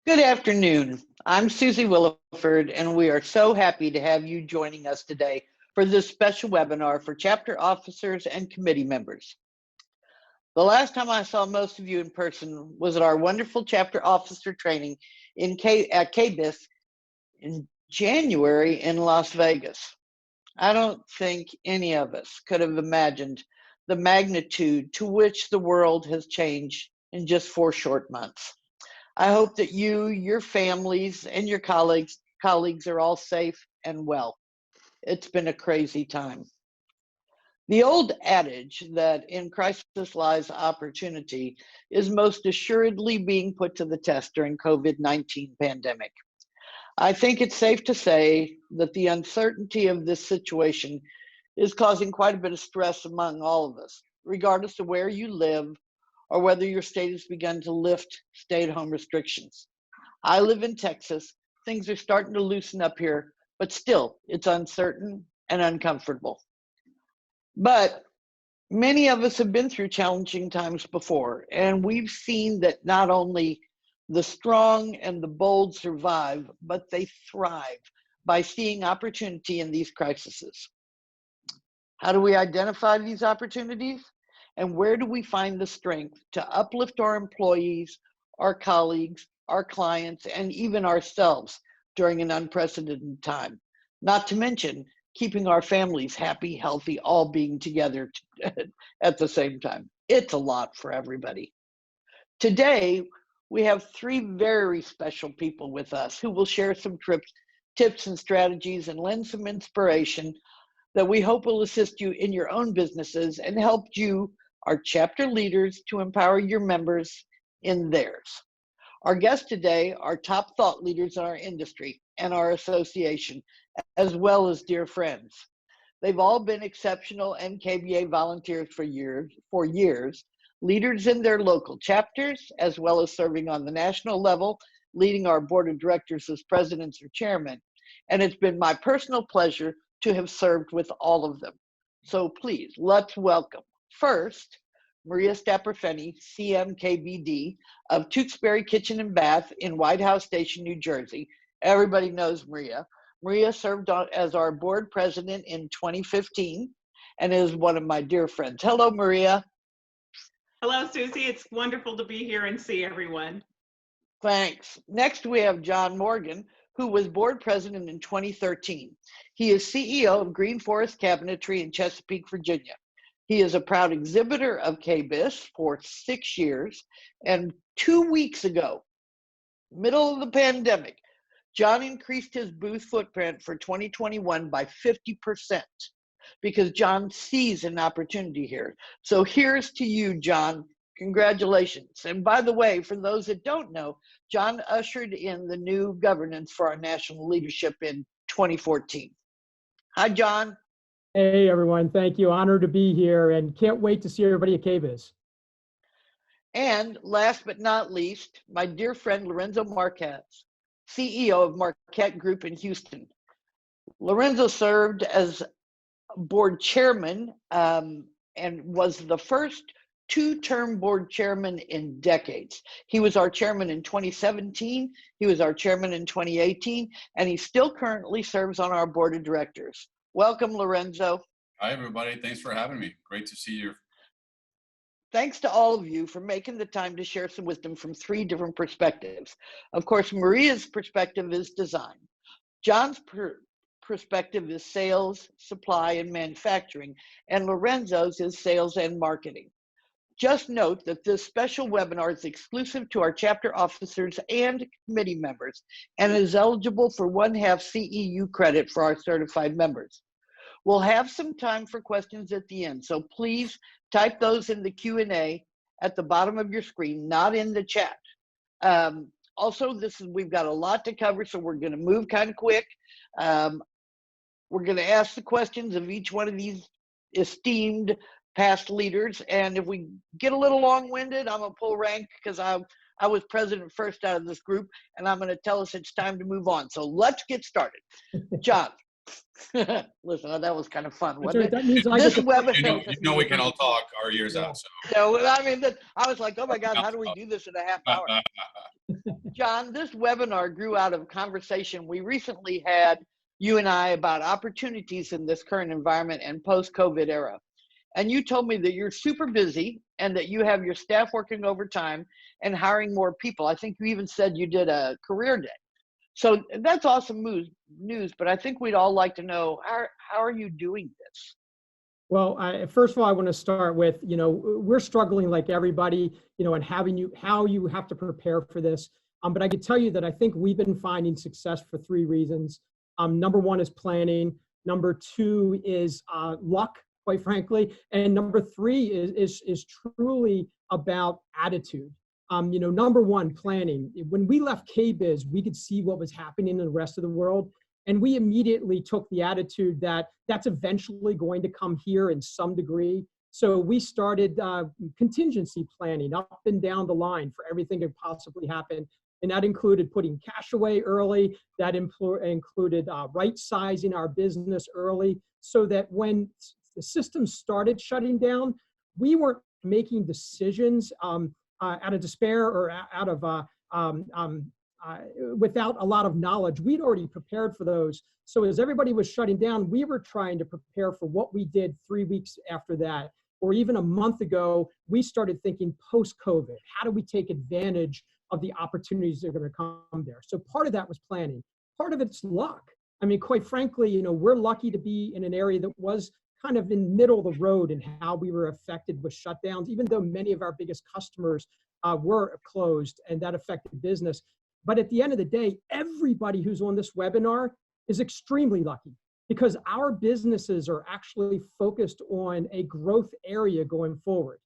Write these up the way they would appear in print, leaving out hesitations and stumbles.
Good afternoon. I'm Suzie Williford, and we are so happy to have you joining us today for this special webinar for chapter officers and committee members. The last time I saw most of you in person was at our wonderful chapter officer training at KBIS in January in Las Vegas. I don't think any of us could have imagined the magnitude to which the world has changed in just 4 short months. I hope that you, your families, and your colleagues are all safe and well. It's been a crazy time. The old adage that in crisis lies opportunity is most assuredly being put to the test during COVID-19 pandemic. I think it's safe to say that the uncertainty of this situation is causing quite a bit of stress among all of us, regardless of where you live or whether your state has begun to lift stay-at-home restrictions. I live in Texas. Things are starting to loosen up here, but still, it's uncertain and uncomfortable. But many of us have been through challenging times before, and we've seen that not only the strong and the bold survive, but they thrive by seeing opportunity in these crises. How do we identify these opportunities? And where do we find the strength to uplift our employees, our colleagues, our clients, and even ourselves during an unprecedented time? Not to mention keeping our families happy, healthy, all being together at the same time. It's a lot for everybody. Today, we have 3 very special people with us who will share some tips and strategies and lend some inspiration that we hope will assist you in your own businesses and help you, our chapter leaders, to empower your members in theirs. Our guests today are top thought leaders in our industry and our association, as well as dear friends. They've all been exceptional NKBA volunteers for years, leaders in their local chapters, as well as serving on the national level, leading our board of directors as presidents or chairmen. And it's been my personal pleasure to have served with all of them. So please, let's welcome first, Maria Stapperfenne, CMKBD of Tewksbury Kitchen and Bath in White House Station, New Jersey. Everybody knows Maria. Maria served as our board president in 2015 and is one of my dear friends. Hello, Maria. Hello, Suzie. It's wonderful to be here and see everyone. Thanks. Next, we have John Morgan, who was board president in 2013. He is CEO of Green Forest Cabinetry in Chesapeake, Virginia. He is a proud exhibitor of KBIS for 6 years, and 2 weeks ago, middle of the pandemic, John increased his booth footprint for 2021 by 50% because John sees an opportunity here. So here's to you, John. Congratulations. And by the way, for those that don't know, John ushered in the new governance for our national leadership in 2014. Hi, John. Hey, everyone. Thank you. Honored to be here and can't wait to see everybody at KBIS. And last but not least, my dear friend, Lorenzo Marquez, CEO of Marquette Group in Houston. Lorenzo served as board chairman and was the first 2-term board chairman in decades. He was our chairman in 2017, he was our chairman in 2018, and he still currently serves on our board of directors. Welcome, Lorenzo. Hi, everybody. Thanks for having me. Great to see you. Thanks to all of you for making the time to share some wisdom from 3 different perspectives. Of course, Maria's perspective is design. John's perspective is sales, supply, and manufacturing, and Lorenzo's is sales and marketing. Just note that this special webinar is exclusive to our chapter officers and committee members and is eligible for 1/2 CEU credit for our certified members. We'll have some time for questions at the end, so please type those in the Q&A at the bottom of your screen, not in the chat. Also, we've got a lot to cover, so we're going to move kind of quick. We're going to ask the questions of each one of these esteemed past leaders, and if we get a little long-winded, I'm gonna pull rank because I was president first out of this group, and I'm gonna tell us it's time to move on. So let's get started. John, listen, that was kind of fun, wasn't it? That means This webinar, you know we can all talk our ears out. So. I mean, I was like, oh my God, how do we do this in a half hour? John, this webinar grew out of a conversation we recently had, you and I, about opportunities in this current environment and post-COVID era. And you told me that you're super busy and that you have your staff working overtime and hiring more people. I think you even said you did a career day. So that's awesome news, but I think we'd all like to know, how are you doing this? Well, first of all, I want to start with, we're struggling like everybody, and how you have to prepare for this. But I can tell you that I think we've been finding success for 3 reasons. Number 1 is planning. Number 2 is luck, quite frankly. And number 3 is truly about attitude. Number 1, planning. When we left KBIS, we could see what was happening in the rest of the world. And we immediately took the attitude that that's eventually going to come here in some degree. So we started contingency planning up and down the line for everything that could possibly happen. And that included putting cash away early. That included right-sizing our business early so that when the system started shutting down, we weren't making decisions out of despair or out of without a lot of knowledge. We'd already prepared for those. So as everybody was shutting down, we were trying to prepare for what we did 3 weeks after that, or even a month ago, we started thinking post-COVID, how do we take advantage of the opportunities that are going to come there? So part of that was planning. Part of it's luck. I mean, quite frankly, we're lucky to be in an area that was kind of in middle of the road in how we were affected with shutdowns, even though many of our biggest customers were closed and that affected business. But at the end of the day, everybody who's on this webinar is extremely lucky because our businesses are actually focused on a growth area going forward.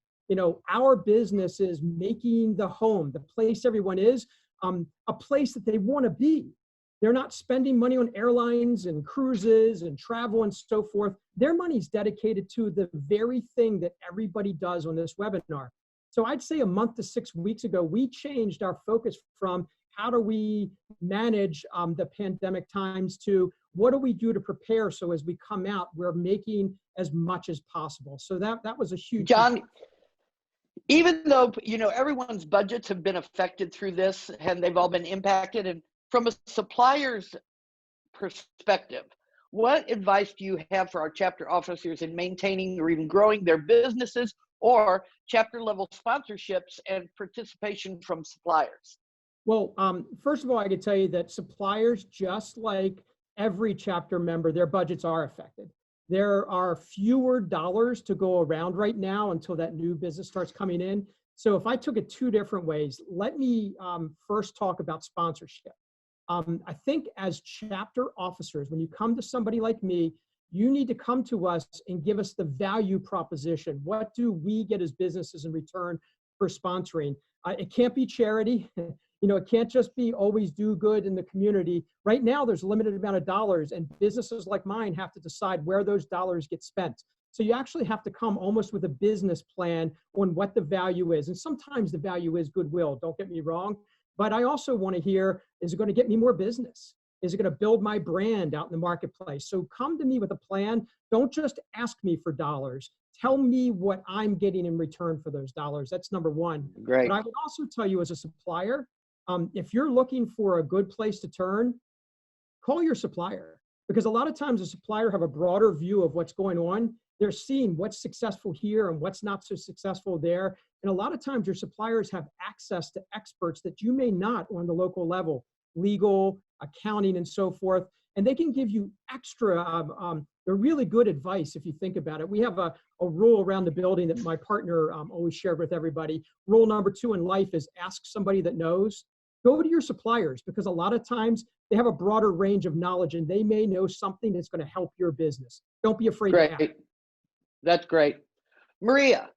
Our business is making the home, the place everyone is, a place that they want to be. They're not spending money on airlines and cruises and travel and so forth. Their money's dedicated to the very thing that everybody does on this webinar. So I'd say a month to 6 weeks ago, we changed our focus from how do we manage the pandemic times to what do we do to prepare so as we come out, we're making as much as possible. So that was a huge— John, even though, everyone's budgets have been affected through this and they've all been impacted, and from a supplier's perspective, what advice do you have for our chapter officers in maintaining or even growing their businesses or chapter level sponsorships and participation from suppliers? Well, first of all, I could tell you that suppliers, just like every chapter member, their budgets are affected. There are fewer dollars to go around right now until that new business starts coming in. So if I took it 2 different ways, let me first talk about sponsorship. I think as chapter officers, when you come to somebody like me, you need to come to us and give us the value proposition. What do we get as businesses in return for sponsoring? It can't be charity. It can't just be always do good in the community. Right now, there's a limited amount of dollars, and businesses like mine have to decide where those dollars get spent. So you actually have to come almost with a business plan on what the value is. And sometimes the value is goodwill, don't get me wrong. But I also want to hear, is it going to get me more business? Is it going to build my brand out in the marketplace? So come to me with a plan. Don't just ask me for dollars. Tell me what I'm getting in return for those dollars. That's number 1. Great. But I would also tell you as a supplier, if you're looking for a good place to turn, call your supplier. Because a lot of times a supplier have a broader view of what's going on. They're seeing what's successful here and what's not so successful there. And a lot of times your suppliers have access to experts that you may not on the local level, legal, accounting, and so forth. And they can give you extra, they're really good advice if you think about it. We have a rule around the building that my partner always shared with everybody. Rule number 2 in life is ask somebody that knows. Go to your suppliers because a lot of times they have a broader range of knowledge and they may know something that's going to help your business. Don't be afraid to ask. Great. That's great. Maria,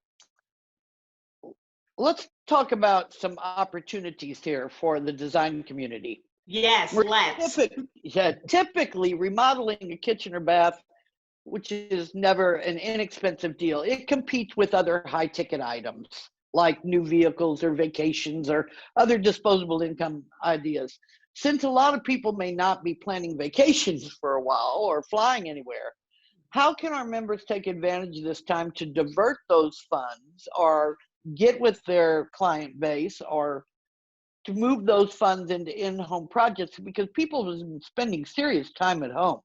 let's talk about some opportunities here for the design community. Yes, let's. Typically, remodeling a kitchen or bath, which is never an inexpensive deal, it competes with other high-ticket items like new vehicles or vacations or other disposable income ideas. Since a lot of people may not be planning vacations for a while or flying anywhere, how can our members take advantage of this time to divert those funds or get with their client base or to move those funds into in-home projects because people have been spending serious time at home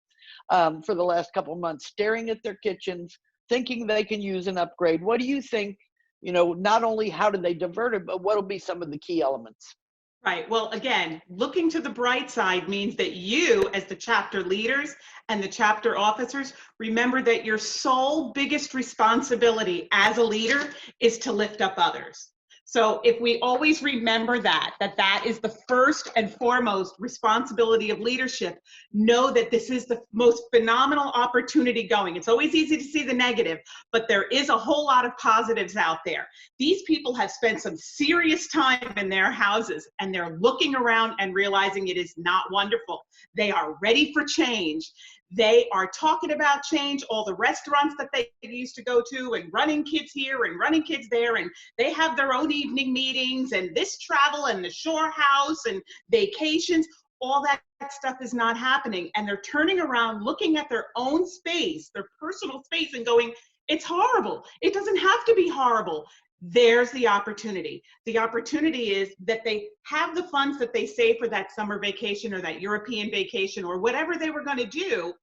for the last couple of months, staring at their kitchens, thinking they can use an upgrade. What do you think, not only how do they divert it, but what will be some of the key elements? Right. Well, again, looking to the bright side means that you, as the chapter leaders and the chapter officers, remember that your sole biggest responsibility as a leader is to lift up others. So if we always remember that is the first and foremost responsibility of leadership, know that this is the most phenomenal opportunity going. It's always easy to see the negative, but there is a whole lot of positives out there. These people have spent some serious time in their houses and they're looking around and realizing it is not wonderful. They are ready for change. They are talking about change, all the restaurants that they used to go to and running kids here and running kids there, and they have their own evening meetings and this travel and the shore house and vacations. All that stuff is not happening. And they're turning around, looking at their own space, their personal space, and going, it's horrible. It doesn't have to be horrible. There's the opportunity. The opportunity is that they have the funds that they save for that summer vacation or that European vacation or whatever they were going to do.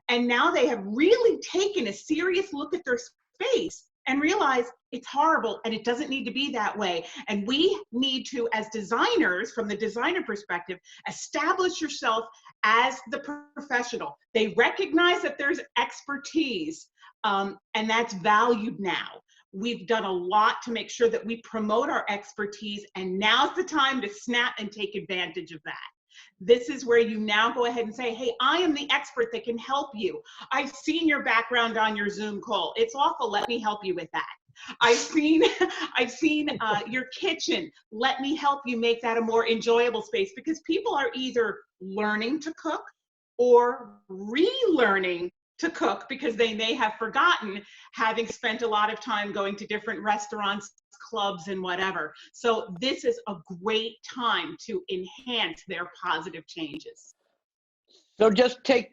And now they have really taken a serious look at their space and realize it's horrible and it doesn't need to be that way. And we need to, as designers, from the designer perspective, establish yourself as the professional. They recognize that there's expertise and that's valued now. We've done a lot to make sure that we promote our expertise, and now's the time to snap and take advantage of that. This is where you now go ahead and say, hey, I am the expert that can help you. I've seen your background on your Zoom call. It's awful. Let me help you with that. I've seen your kitchen. Let me help you make that a more enjoyable space, because people are either learning to cook or relearning to cook because they may have forgotten, having spent a lot of time going to different restaurants, clubs, and whatever. So this is a great time to enhance their positive changes. So just take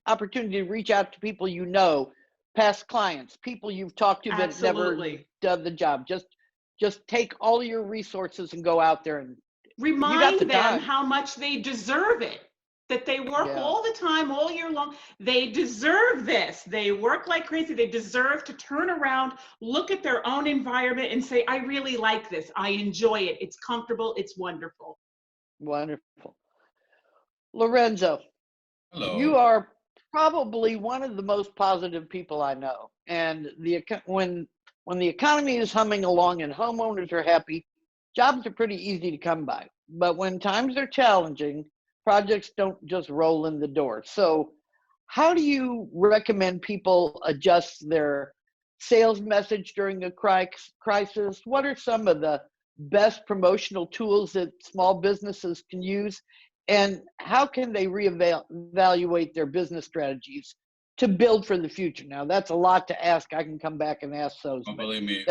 opportunity to reach out to people past clients, people you've talked to that Absolutely. never done the job. Just take all your resources and go out there and remind them how much they deserve it. That they work all the time, all year long. They deserve this. They work like crazy. They deserve to turn around, look at their own environment and say, I really like this. I enjoy it. It's comfortable. It's wonderful. Wonderful. Lorenzo, Hello. you are probably one of the most positive people I know. And when the economy is humming along and homeowners are happy, jobs are pretty easy to come by. But when times are challenging, projects don't just roll in the door. So how do you recommend people adjust their sales message during a crisis? What are some of the best promotional tools that small businesses can use? And how can they reevaluate their business strategies to build for the future? Now, that's a lot to ask. I can come back and ask those. Don't believe me.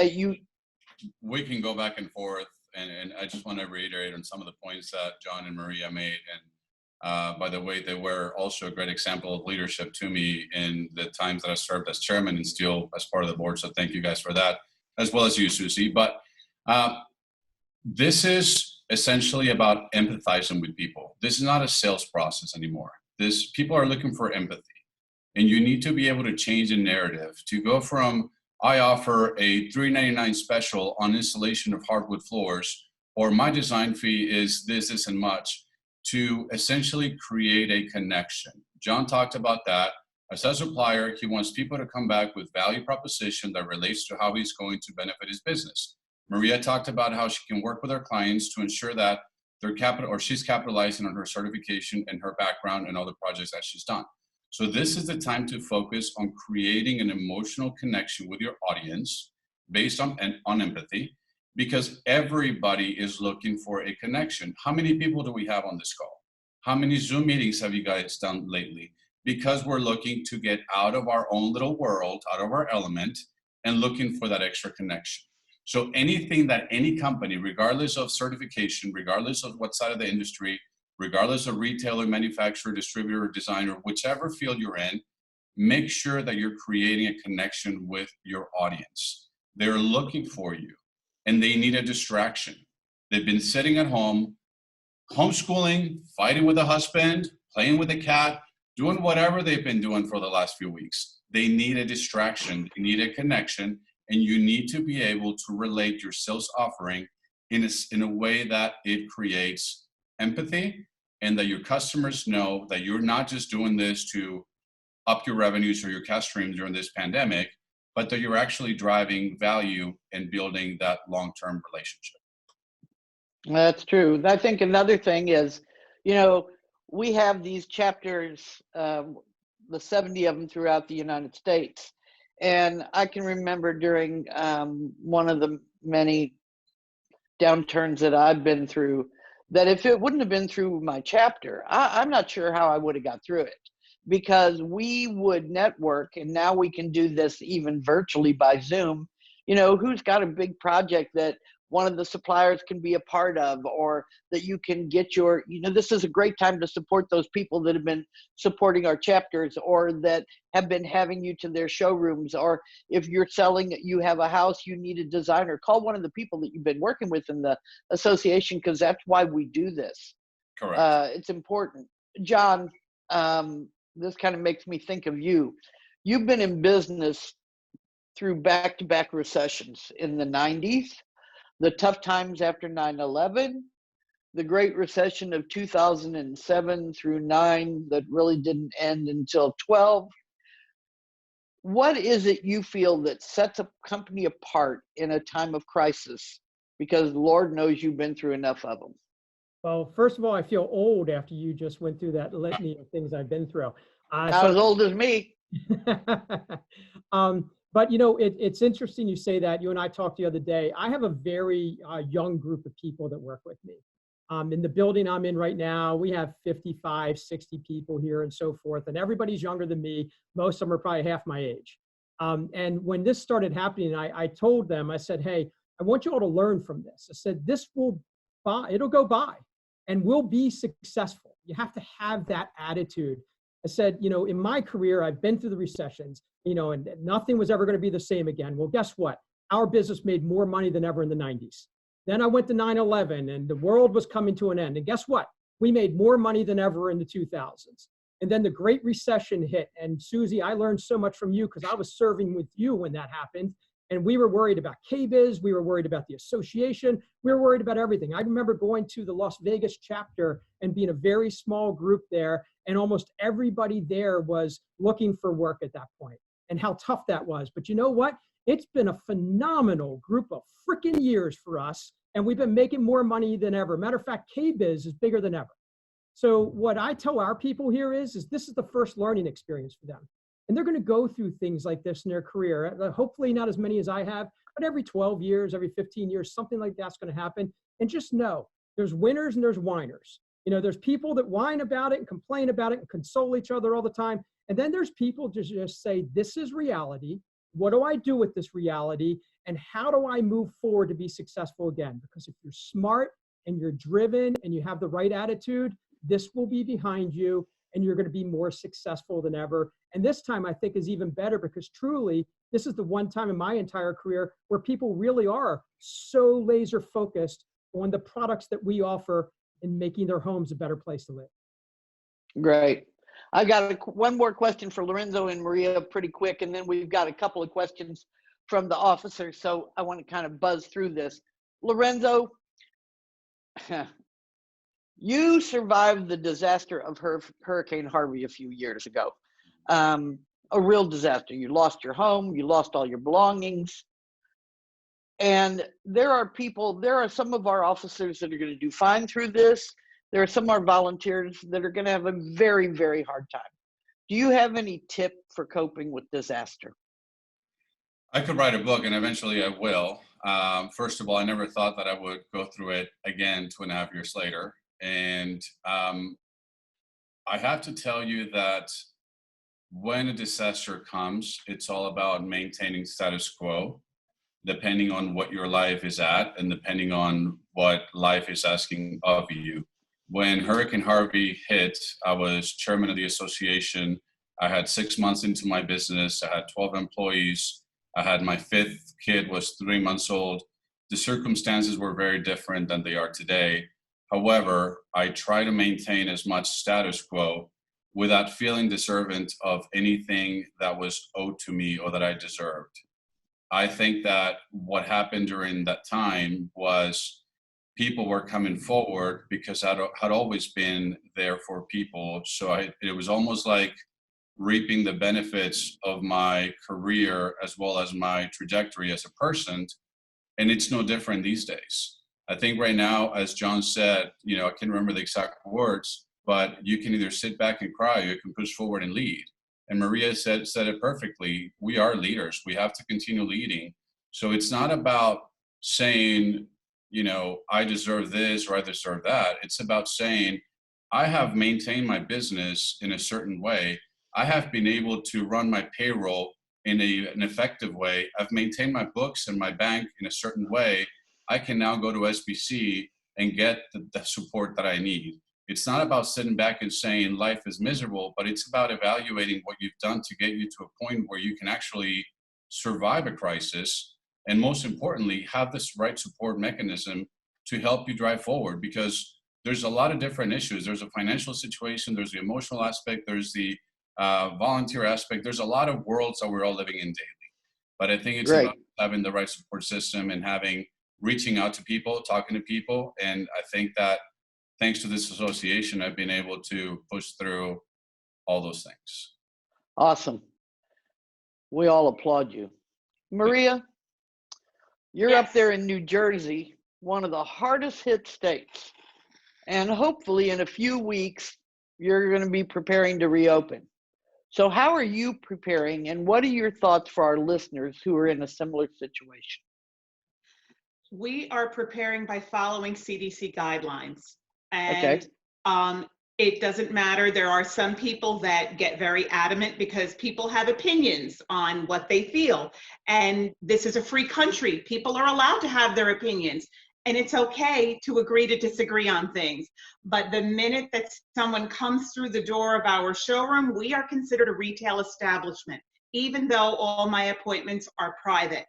We can go back and forth. And I just want to reiterate on some of the points that John and Maria made. And by the way, they were also a great example of leadership to me in the times that I served as chairman and still as part of the board. So thank you guys for that, as well as you, Susie. But this is essentially about empathizing with people. This is not a sales process anymore. People are looking for empathy. And you need to be able to change the narrative to go from, I offer a $3.99 special on installation of hardwood floors, or my design fee is this and much, to essentially create a connection. John talked about that. As a supplier, he wants people to come back with value proposition that relates to how he's going to benefit his business. Maria talked about how she can work with her clients to ensure that she's capitalizing on her certification and her background and all the projects that she's done. So this is the time to focus on creating an emotional connection with your audience based on empathy, because everybody is looking for a connection. How many people do we have on this call? How many Zoom meetings have you guys done lately? Because we're looking to get out of our own little world, out of our element, and looking for that extra connection. So anything that any company, regardless of certification, regardless of what side of the industry, regardless of retailer, manufacturer, distributor, designer, whichever field you're in, make sure that you're creating a connection with your audience. They're looking for you and they need a distraction. They've been sitting at home homeschooling, fighting with a husband, playing with a cat, doing whatever they've been doing for the last few weeks. They need a distraction, they need a connection, and you need to be able to relate your sales offering in a way that it creates empathy, and that your customers know that you're not just doing this to up your revenues or your cash stream during this pandemic, but that you're actually driving value and building that long-term relationship. That's true. I think another thing is, we have these chapters, the 70 of them throughout the United States. And I can remember during one of the many downturns that I've been through, that if it wouldn't have been through my chapter, I'm not sure how I would have got through it, because we would network, and now we can do this even virtually by Zoom. Who's got a big project that one of the suppliers can be a part of, or that you can get this is a great time to support those people that have been supporting our chapters, or that have been having you to their showrooms, or if you're selling, you have a house, you need a designer, call one of the people that you've been working with in the association, because that's why we do this. Correct. It's important. John, this kind of makes me think of you. You've been in business through back-to-back recessions in the 90s, the tough times after 9/11, the Great Recession of 2007 through 9 that really didn't end until 12. What is it you feel that sets a company apart in a time of crisis? Because Lord knows you've been through enough of them. Well, first of all, I feel old after you just went through that litany of things I've been through. Not as old as me. But it's interesting you say that. You and I talked the other day. I have a very young group of people that work with me. In the building I'm in right now, we have 55, 60 people here and so forth, and everybody's younger than me. Most of them are probably half my age. And when this started happening, I told them, I said, hey, I want you all to learn from this. I said, it'll go by and we'll be successful. You have to have that attitude. I said, in my career, I've been through the recessions, and nothing was ever going to be the same again. Well, guess what? Our business made more money than ever in the 90s. Then I went to 9/11 and the world was coming to an end. And guess what? We made more money than ever in the 2000s. And then the Great Recession hit. And Suzie, I learned so much from you because I was serving with you when that happened. And we were worried about KBIS. We were worried about the association. We were worried about everything. I remember going to the Las Vegas chapter and being a very small group there. And almost everybody there was looking for work at that point, and how tough that was. But you know what? It's been a phenomenal group of freaking years for us. And we've been making more money than ever. Matter of fact, KBIS is bigger than ever. So what I tell our people here is this is the first learning experience for them. And they're going to go through things like this in their career. Hopefully not as many as I have, but every 12 years, every 15 years, something like that's going to happen. And just know there's winners and there's whiners. There's people that whine about it and complain about it and console each other all the time. And then there's people just say, this is reality. What do I do with this reality? And how do I move forward to be successful again? Because if you're smart and you're driven and you have the right attitude, this will be behind you and you're going to be more successful than ever. And this time I think is even better, because truly, this is the one time in my entire career where people really are so laser focused on the products that we offer and making their homes a better place to live. Great. I got one more question for Lorenzo and Maria pretty quick, and then we've got a couple of questions from the officers. So I want to kind of buzz through this. Lorenzo, you survived the disaster of Hurricane Harvey a few years ago. A real disaster. You lost your home, you lost all your belongings. And there are some of our officers that are going to do fine through this. There are some of our volunteers that are going to have a very, very hard time. Do you have any tip for coping with disaster? I could write a book, and eventually I will. First of all, I never thought that I would go through it again 2.5 years later. And I have to tell you that when a disaster comes, it's all about maintaining status quo, depending on what your life is at and depending on what life is asking of you. When Hurricane Harvey hit, I was chairman of the association. I had 6 months into my business. I had 12 employees. I had my 5th kid was 3 months old. The circumstances were very different than they are today. However, I try to maintain as much status quo without feeling deserving of anything that was owed to me or that I deserved. I think that what happened during that time was people were coming forward because I had always been there for people. So it was almost like reaping the benefits of my career as well as my trajectory as a person. And it's no different these days. I think right now, as John said, I can't remember the exact words, but you can either sit back and cry, or you can push forward and lead. And Maria said it perfectly. We are leaders. We have to continue leading. So it's not about saying, I deserve this or I deserve that. It's about saying, I have maintained my business in a certain way. I have been able to run my payroll in an effective way. I've maintained my books and my bank in a certain way. I can now go to SBC and get the support that I need. It's not about sitting back and saying life is miserable, but it's about evaluating what you've done to get you to a point where you can actually survive a crisis. And most importantly, have this right support mechanism to help you drive forward, because there's a lot of different issues. There's a financial situation, there's the emotional aspect, there's the volunteer aspect. There's a lot of worlds that we're all living in daily. But I think it's about having the right support system and reaching out to people, talking to people. And I think that thanks to this association, I've been able to push through all those things. Awesome. We all applaud you. Maria, you're up there in New Jersey, one of the hardest hit states. And hopefully in a few weeks, you're going to be preparing to reopen. So how are you preparing, and what are your thoughts for our listeners who are in a similar situation? We are preparing by following CDC guidelines. And it doesn't matter. There are some people that get very adamant because people have opinions on what they feel. And this is a free country. People are allowed to have their opinions. And it's okay to agree to disagree on things. But the minute that someone comes through the door of our showroom, we are considered a retail establishment, even though all my appointments are private.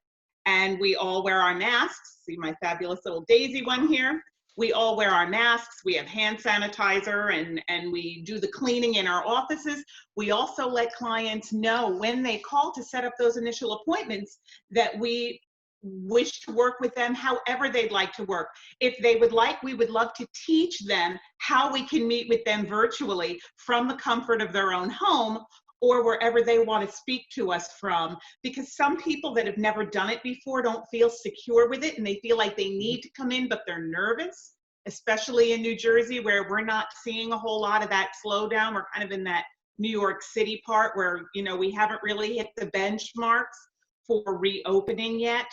And we all wear our masks. See my fabulous little daisy one here. We all wear our masks. We have hand sanitizer, and we do the cleaning in our offices. We also let clients know when they call to set up those initial appointments that we wish to work with them however they'd like to work. If they would like, we would love to teach them how we can meet with them virtually from the comfort of their own home or wherever they want to speak to us from, because some people that have never done it before don't feel secure with it, and they feel like they need to come in, but they're nervous, especially in New Jersey, where we're not seeing a whole lot of that slowdown. We're kind of in that New York City part where, we haven't really hit the benchmarks for reopening yet,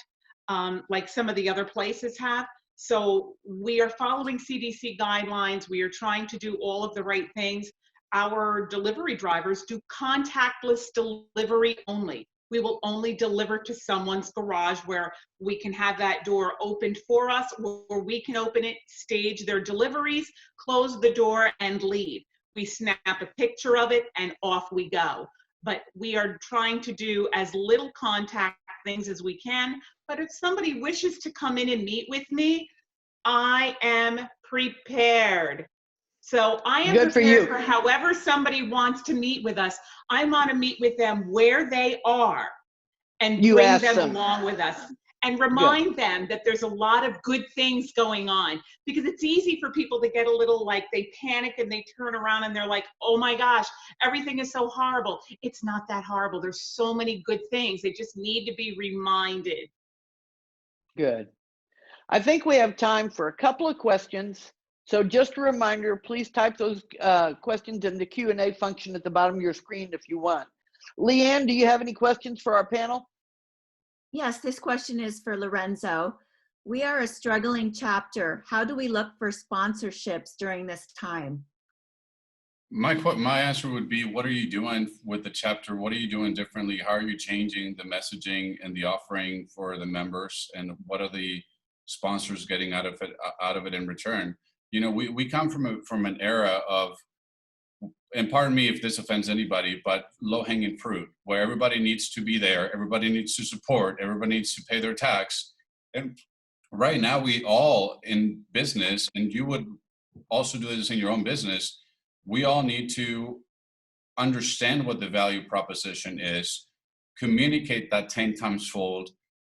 like some of the other places have. So we are following CDC guidelines. We are trying to do all of the right things. Our delivery drivers do contactless delivery only. We will only deliver to someone's garage where we can have that door opened for us, or we can open it, stage their deliveries, close the door, and leave. We snap a picture of it, and off we go. But we are trying to do as little contact things as we can. But if somebody wishes to come in and meet with me, I am prepared. So I am prepared for however somebody wants to meet with us. I want to meet with them where they are and bring them along with us and remind them that there's a lot of good things going on, because it's easy for people to get a little like they panic and they turn around and they're like, oh my gosh, everything is so horrible. It's not that horrible. There's so many good things. They just need to be reminded. Good. I think we have time for a couple of questions. So just a reminder, please type those questions in the Q&A function at the bottom of your screen if you want. Leanne, do you have any questions for our panel? Yes, this question is for Lorenzo. We are a struggling chapter. How do we look for sponsorships during this time? My answer would be, what are you doing with the chapter? What are you doing differently? How are you changing the messaging and the offering for the members? And what are the sponsors getting out of it in return? We come from an era of, and pardon me if this offends anybody, but low-hanging fruit, where everybody needs to be there, everybody needs to support, everybody needs to pay their tax. And right now we all in business, and you would also do this in your own business, we all need to understand what the value proposition is, communicate that 10 times fold,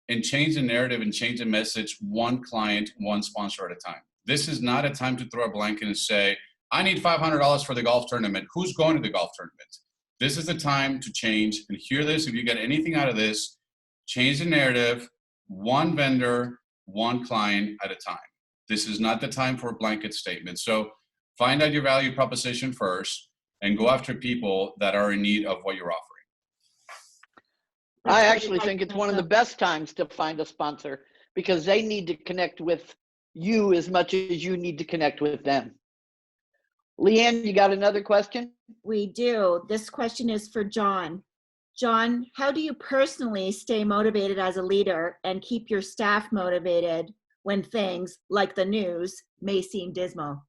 and change the narrative and change the message one client, one sponsor at a time. This is not a time to throw a blanket and say, I need $500 for the golf tournament. Who's going to the golf tournament? This is the time to change. And hear this, if you get anything out of this, change the narrative, one vendor, one client at a time. This is not the time for a blanket statement. So find out your value proposition first and go after people that are in need of what you're offering. I actually think it's one of the best times to find a sponsor because they need to connect with you as much as you need to connect with them. Leanne, you got another question? We do. This question is for John. John, how do you personally stay motivated as a leader and keep your staff motivated when things, like the news, may seem dismal?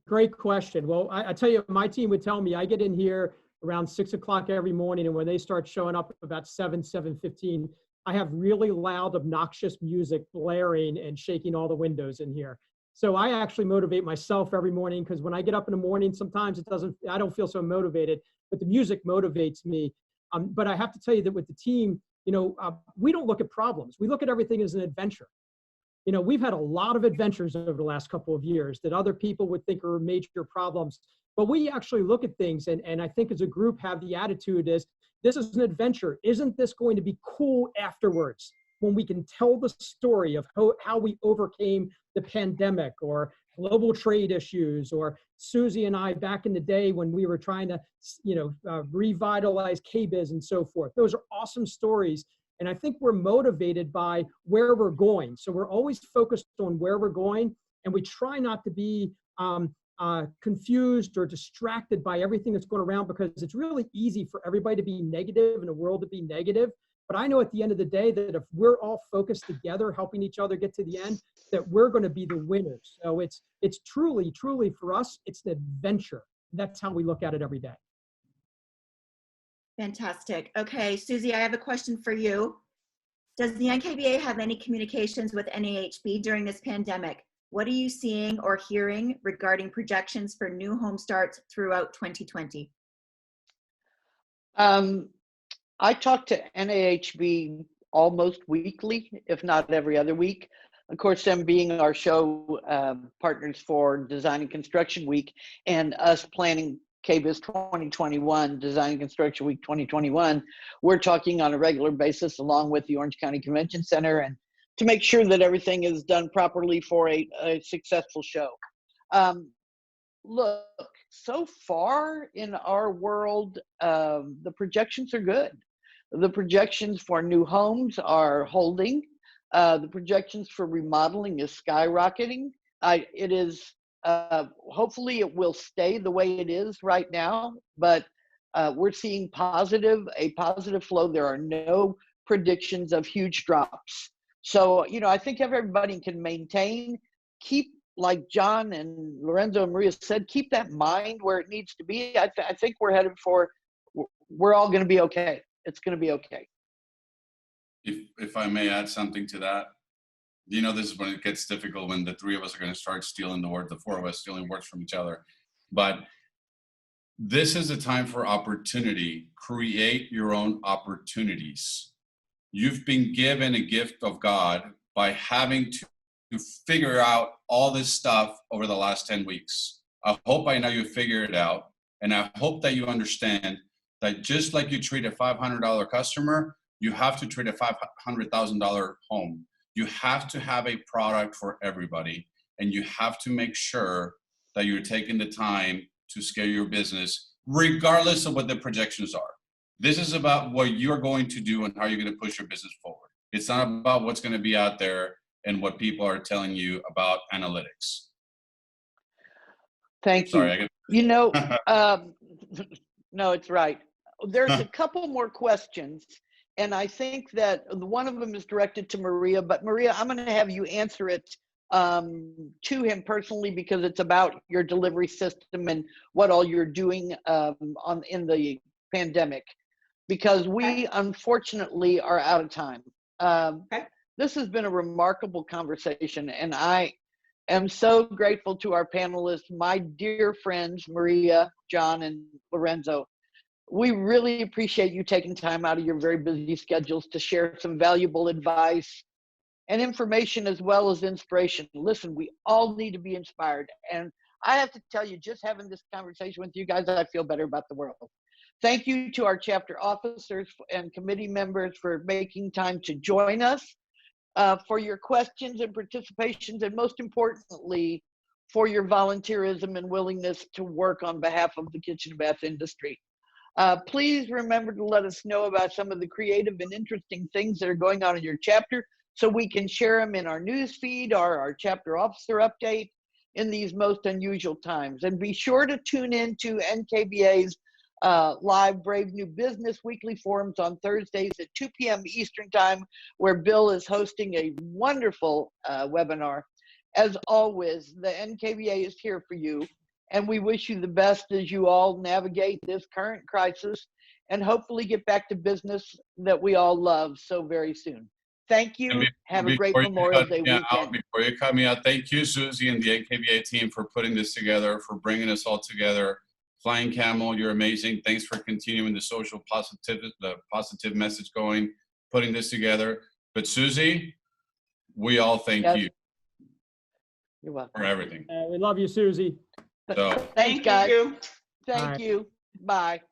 Great question. Well, I tell you, my team would tell me I get in here around 6 o'clock every morning, and when they start showing up about 7:15, I have really loud, obnoxious music blaring and shaking all the windows in here. So I actually motivate myself every morning because when I get up in the morning, sometimes I don't feel so motivated, but the music motivates me. But I have to tell you that with the team, we don't look at problems. We look at everything as an adventure. We've had a lot of adventures over the last couple of years that other people would think are major problems, but we actually look at things and I think as a group have the attitude is, this is an adventure. Isn't this going to be cool afterwards when we can tell the story of how we overcame the pandemic or global trade issues, or Suzie and I back in the day when we were trying to, revitalize KBIS and so forth. Those are awesome stories. And I think we're motivated by where we're going. So we're always focused on where we're going, and we try not to be confused or distracted by everything that's going around, because it's really easy for everybody to be negative and the world to be negative. But I know at the end of the day that if we're all focused together, helping each other get to the end, that we're going to be the winners. So it's truly, truly for us, it's an adventure. That's how we look at it every day. Fantastic. Okay, Suzie, I have a question for you. Does the NKBA have any communications with NAHB during this pandemic? What are you seeing or hearing regarding projections for new home starts throughout 2020? I talk to NAHB almost weekly, if not every other week. Of course, them being our show partners for Design and Construction Week and us planning KBIS 2021, Design and Construction Week 2021, we're talking on a regular basis along with the Orange County Convention Center and to make sure that everything is done properly for a successful show. Look, so far in our world, the projections are good. The projections for new homes are holding. The projections for remodeling is skyrocketing. It is, hopefully it will stay the way it is right now, but we're seeing a positive flow. There are no predictions of huge drops. So, I think if everybody can keep, like John and Lorenzo and Maria said, keep that mind where it needs to be. I think we're all going to be okay. It's going to be okay. If I may add something to that, this is when it gets difficult, when the three of us are going to start stealing the words, the four of us stealing words from each other. But this is a time for opportunity. Create your own opportunities. You've been given a gift of God by having to figure out all this stuff over the last 10 weeks. I hope by now you figure it out. And I hope that you understand that just like you treat a $500 customer, you have to treat a $500,000 home. You have to have a product for everybody. And you have to make sure that you're taking the time to scale your business, regardless of what the projections are. This is about what you're going to do and how you're going to push your business forward. It's not about what's going to be out there and what people are telling you about analytics. Thank you. No, it's right. There's a couple more questions, and I think that one of them is directed to Maria, but Maria, I'm going to have you answer it to him personally because it's about your delivery system and what all you're doing in the pandemic, because we unfortunately are out of time. This has been a remarkable conversation, and am so grateful to our panelists, my dear friends, Maria, John, and Lorenzo. We really appreciate you taking time out of your very busy schedules to share some valuable advice and information as well as inspiration. Listen, we all need to be inspired. And I have to tell you, just having this conversation with you guys, I feel better about the world. Thank you to our chapter officers and committee members for making time to join us, for your questions and participations, and most importantly, for your volunteerism and willingness to work on behalf of the kitchen and bath industry. Please remember to let us know about some of the creative and interesting things that are going on in your chapter so we can share them in our news feed or our chapter officer update in these most unusual times. And be sure to tune in to NKBA's live Brave New Business weekly forums on Thursdays at 2 p.m. Eastern Time, where Bill is hosting a wonderful webinar. As always, the NKBA is here for you, and we wish you the best as you all navigate this current crisis and hopefully get back to business that we all love so very soon. Thank you. Have a great Memorial Day weekend. Before you cut me out, thank you, Suzie, and the NKBA team for putting this together, for bringing us all together. Flying Camel, you're amazing. Thanks for continuing the social positive message going, putting this together. But Suzie, we all thank you. You're welcome. For everything. We love you, Suzie. So, Thanks, guys. you. Thank you. Bye.